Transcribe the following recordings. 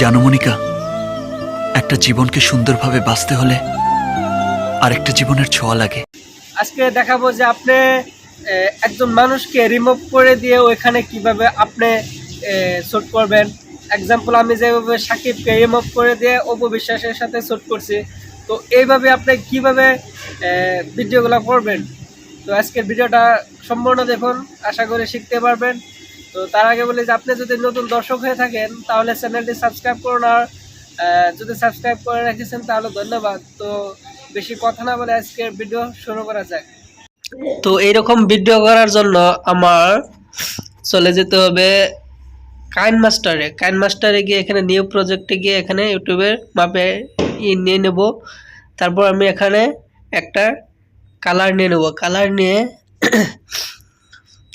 জানো মনিকা, একটা জীবনকে সুন্দরভাবে বাঁচতে হলে আরেকটা জীবনের ছোঁয়া লাগে। আজকে দেখাবো যে আপনি একজন মানুষকে রিমুভ করে দিয়ে ওইখানে কিভাবে আপনি শুট করবেন। এক্সাম্পল, আমি যেভাবে সাকিবকে রিমুভ করে দিয়ে অপু বিশ্বাসের সাথে শুট করছি, তো এইভাবে আপনি কিভাবে ভিডিওগুলো করবেন। তো আজকের ভিডিওটা সম্পূর্ণ দেখুন, আশা করি শিখতে পারবেন। তো তার আগে বলি যে আপনি যদি নতুন দর্শক হয়ে থাকেন তাহলে চ্যানেলটি সাবস্ক্রাইব করুন, আর যদি সাবস্ক্রাইব করে রেখেছেন তাহলে ধন্যবাদ। তো বেশি কথা না বলে আজকের ভিডিও শুরু করা যাক। তো এইরকম ভিডিও করার জন্য আমার চলে যেতে হবে কাইনমাস্টারে গিয়ে এখানে নিউ প্রজেক্টে গিয়ে এখানে ইউটিউবের মাপে নিয়ে নেব। তারপর আমি এখানে একটা কালার নিয়ে নেব, কালার নিয়ে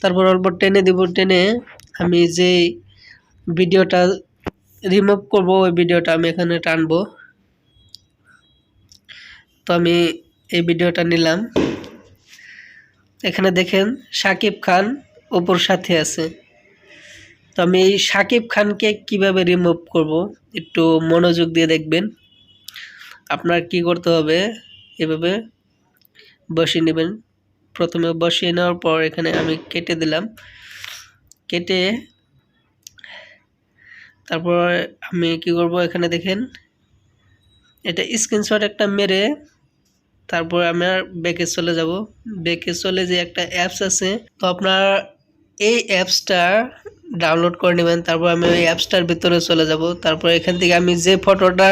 তারপর অল্প টেনে দিব, টেনে আমি যে ভিডিওটা রিমুভ করব ওই ভিডিওটা আমি এখানে টানবো। তো আমি এই ভিডিওটা নিলাম। এখানে দেখেন সাকিব খান অপুর সাথে আছে। তো আমি এই সাকিব খানকে কিভাবে রিমুভ করব একটু মনোযোগ দিয়ে দেখবেন। আপনার কি করতে হবে, এভাবে বসিয়ে নেবেন। প্রথমে বসিয়ে নেওয়ার পর এখানে আমি কেটে দিলাম, কেটে তারপর আমি কি করব, এখানে দেখেন এটা স্ক্রিনশট একটা মেরে তারপর আমরা ব্যাকে চলে যাব। ব্যাকে চলে যে একটা অ্যাপস আছে, তো আপনার এই অ্যাপসটা ডাউনলোড করে নেবেন। তারপর আমি ওই অ্যাপসটার ভিতরে চলে যাব। তারপর এখান থেকে আমি যে ফটোটা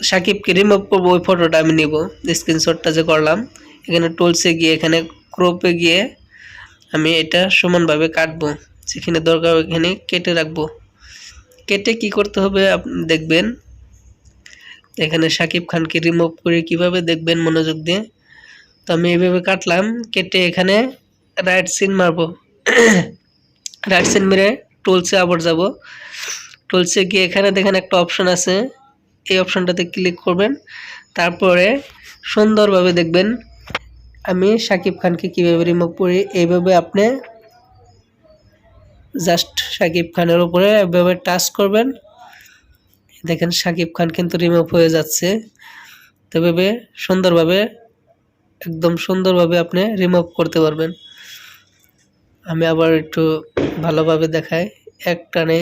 সাকিবকে রিমুভ করবো ওই ফটোটা আমি নিব, স্ক্রিনশটটা যে করলাম। এখানে টুলসে গিয়ে এখানে ক্রপে গিয়ে আমি এটা সমানভাবে কাটবো, যেখানে দরকার ওইখানে কেটে রাখবো। কেটে কি করতে হবে আপনি দেখবেন। এখানে সাকিব খানকে রিমুভ করে কিভাবে দেখবেন মনোযোগ দিয়ে। তো আমি এইভাবে কাটলাম, কেটে এখানে রাইট সিন মারবো। রাইট সিন মেরে টুলসে আবার যাব। টুলসে গিয়ে এখানে দেখেন একটা অপশন আছে, এই অপশনটাতে ক্লিক করবেন। তারপরে সুন্দরভাবে দেখবেন আমি সাকিব খানকে কিভাবে রিমুভ করি। এইভাবে আপনি জাস্ট সাকিব খানের উপরে এভাবে টাচ করবেন। দেখেন সাকিব খান কিন্তু রিমুভ হয়ে যাচ্ছে। তো এভাবে সুন্দরভাবে, একদম সুন্দরভাবে আপনি রিমুভ করতে পারবেন। আমি আবার একটু ভালোভাবে দেখাই, এক টানে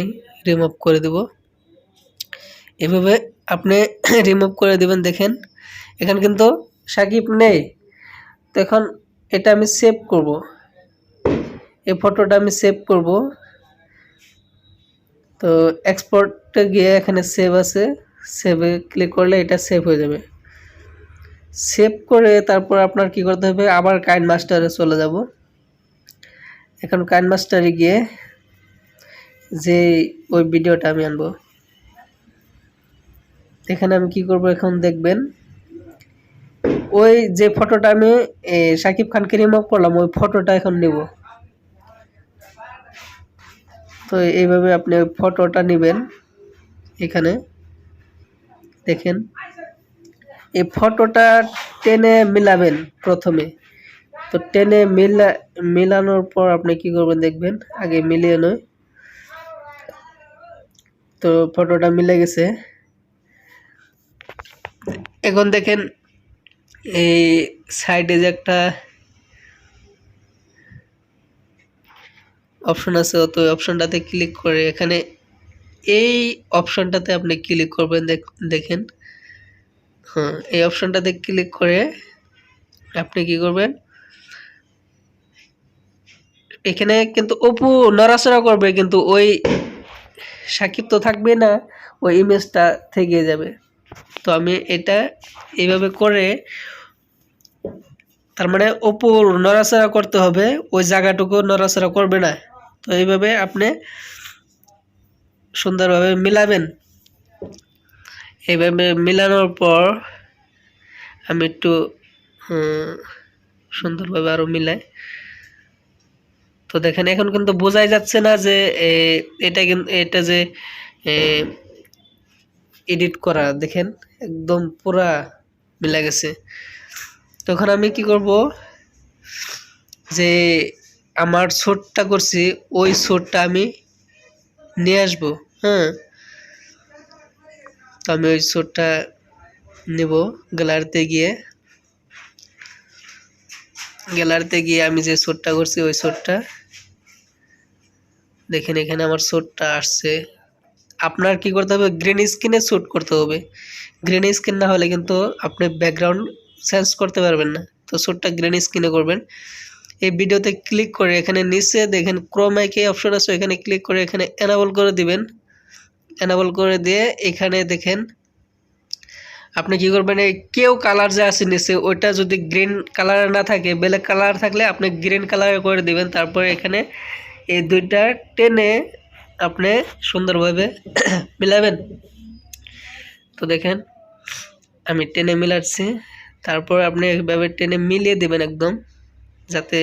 রিমুভ করে দেব। এভাবে আপনি রিমুভ করে দিবেন। দেখেন এখানে কিন্তু সাকিব নেই। তো এখন এটা আমি সেভ করব, এই ফটোটা আমি সেভ করব। তো এক্সপোর্টে গিয়ে এখানে সেভ আছে, সেভে ক্লিক করলে এটা সেভ হয়ে যাবে। সেভ করে তারপর আপনার কি করতে হবে, আবার কাইনমাস্টারে চলে যাব। এখন কাইনমাস্টারে গিয়ে যে ওই ভিডিওটা আমি আনবো, এখানে আমি কি করব, এখন দেখবেন ওই যে ফটোটা আমি সাকিব খানকে রিমুভ করলাম ওই ফটোটা এখন নেব। তো এইভাবে আপনি ওই ফটোটা নেবেন। এখানে দেখেন এই ফটোটা টেনে মিলাবেন প্রথমে। তো টেনে মিলানোর পর আপনি কি করবেন দেখবেন, আগে মিলিয়ে নয়। তো ফটোটা মিলে গেছে। এখন দেখেন এই সাইডে যে একটা অপশন আছে, তো ওই অপশনটাতে ক্লিক করে এখানে এই অপশনটাতে আপনি ক্লিক করবেন। দেখেন হ্যাঁ, এই অপশনটাতে ক্লিক করে আপনি কি করবেন, এখানে কিন্তু অপু নড়াচড়া করবে কিন্তু ওই সাকিব তো থাকবে না, ওই ইমেজটা থেকে যাবে। তো আমি এটা এইভাবে করে, তার মানে অপুর নড়াচড়া করতে হবে, ওই জায়গাটুকু নড়াচড়া করবে না। তো এইভাবে আপনি সুন্দরভাবে মিলাবেন। এইভাবে মিলানোর পর আমি একটু সুন্দরভাবে আরো মিলাই। তো দেখেন এখন কিন্তু বোঝাই যাচ্ছে না যে এটা কিন্তু এটা যে এডিট করা, দেখেন একদম পুরা মিলা গেছে। তখন আমি কি করব, যে আমার ছোটটা করছি ওই ছোটটা আমি নিয়ে আসবো। হ্যাঁ, তো আমি ওই শ্যুটটা নেব। গ্যালারিতে গিয়ে আমি যে শ্যুটটা করছি ওই শ্যুটটা দেখেন, এখানে আমার শ্যুটটা আসছে। আপনার কি করতে হবে, গ্রিন স্ক্রিনে শ্যুট করতে হবে। গ্রিন স্ক্রিন না হলে কিন্তু আপনি ব্যাকগ্রাউন্ড চেঞ্জ করতে পারবেন না। তো শ্যুটটা গ্রিন স্ক্রিনে করবেন। এই ভিডিওতে ক্লিক করে এখানে নিচে দেখেন ক্রোমাকে অপশন আছে, এখানে ক্লিক করে এখানে এনাবল করে দিবেন। এনাবল করে দিয়ে এখানে দেখেন আপনি কি করবেন, এই কেউ কালার যে আছে নিচে ওইটা যদি গ্রিন কালার না থাকে, ব্ল্যাক কালার থাকলে আপনি গ্রিন কালার করে দিবেন। তারপরে এখানে এই দুইটা টেনে আপনি সুন্দরভাবে মিলাবেন। তো দেখেন আমি টেনে মিলাচ্ছি। তারপর আপনি এইভাবে টেনে মিলিয়ে দিবেন একদম, যাতে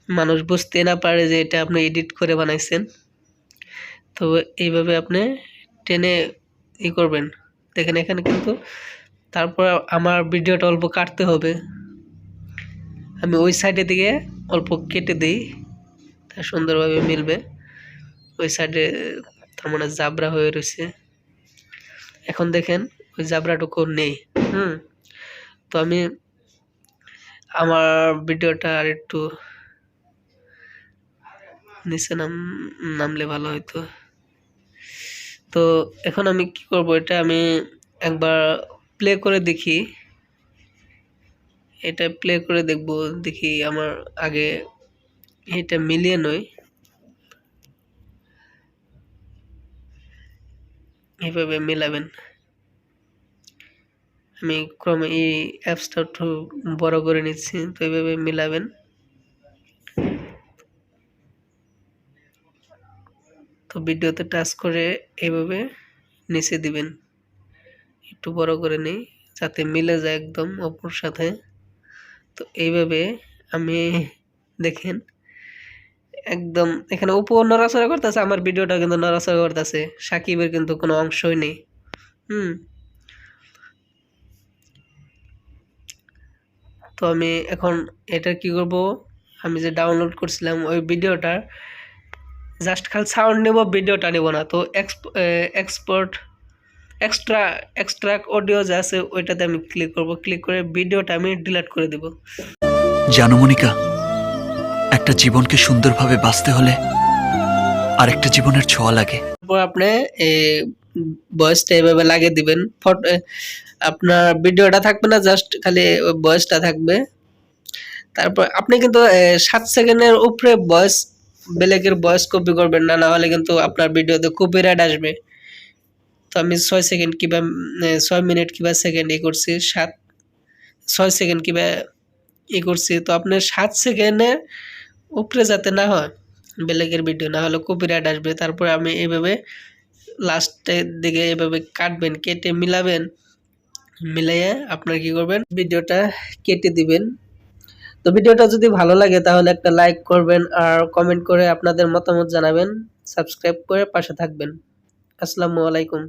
মানুষ বুঝতে না পারে যে এটা আপনি এডিট করে বানাইছেন। তো এইভাবে আপনি টেনে করবেন। দেখেন এখানে কিন্তু তারপর আমার ভিডিওটা অল্প কাটতে হবে। আমি ওই সাইডের দিকে অল্প কেটে দিই, তা সুন্দরভাবে মিলবে। ওই সাইডে তার মানে জাবরা হয়ে রয়েছে। এখন দেখেন ওই জাবরাটুকু নেই। তো আমি আমার ভিডিওটা আর একটু নিচে নামলে ভালো হইতো। তো এখন আমি কি করব, এটা আমি একবার প্লে করে দেখি। এটা প্লে করে দেখব, দেখি আমার আগে এটা মিলিয়ে নয়। এইভাবে মিলাবেন। আমি ক্রমে এই অ্যাপসটা একটু বড় করে নিচ্ছি। তো এইভাবে মিলাবেন। তো ভিডিওতে টাচ করে এইভাবে নিচে দিবেন। একটু বড় করে নিই যাতে মিলে যায় একদম অপর সাথে। তো এইভাবে আমি দেখেন একদম এখানে উপর নড়াচড়া করতেছে, আমার ভিডিওটা কিন্তু নড়াচড়া করতেছে, সাকিবের কিন্তু কোনো অংশই নেই। তো আমি এখন এটা কি করব, আমি যে ডাউনলোড করছিলাম ওই ভিডিওটা জাস্ট খালি সাউন্ড নেব, ভিডিওটা নেব না। তো এক্সপোর্ট এক্সট্রাক্ট অডিও যে আছে ওইটাতে আমি ক্লিক করব। ক্লিক করে ভিডিওটা আমি ডিলিট করে দেব। জানো মনিকা, একটা জীবনকে সুন্দরভাবে বাঁচতে হলে আরেকটা জীবনের ছোঁয়া লাগে। তারপর আপনি ভয়েসটা এভাবে লাগিয়ে দিবেন। আপনার ভিডিওটা থাকবে না, জাস্ট খালি ভয়েসটা থাকবে। তারপর আপনি কিন্তু 7 সেকেন্ডের উপরে ভয়েস, বেলেগের ভয়েস কপি করবেন না, না হলে কিন্তু আপনার ভিডিওতে কপিরাইট আসবে। তো আমি 6 সেকেন্ড কিংবা 6 মিনিট কিংবা সেকেন্ড করছি, 6 সেকেন্ড কিংবা করছি। তো আপনার 7 সেকেন্ডের উপরে যাতে না হয় বেলেগের ভিডিও, না হলে কপিরাইট আসবে। তারপর আমি এইভাবে লাস্টের দিকে এভাবে কাটবেন, কেটে মিলাবেন। মিলাইয়ে আপনার কি করবেন, ভিডিওটা কেটে দিবেন। তো ভিডিওটা যদি ভালো লাগে তাহলে একটা লাইক করবেন আর কমেন্ট করে আপনাদের মতামত জানাবেন। সাবস্ক্রাইব করে পাশে থাকবেন। আসসালামু আলাইকুম।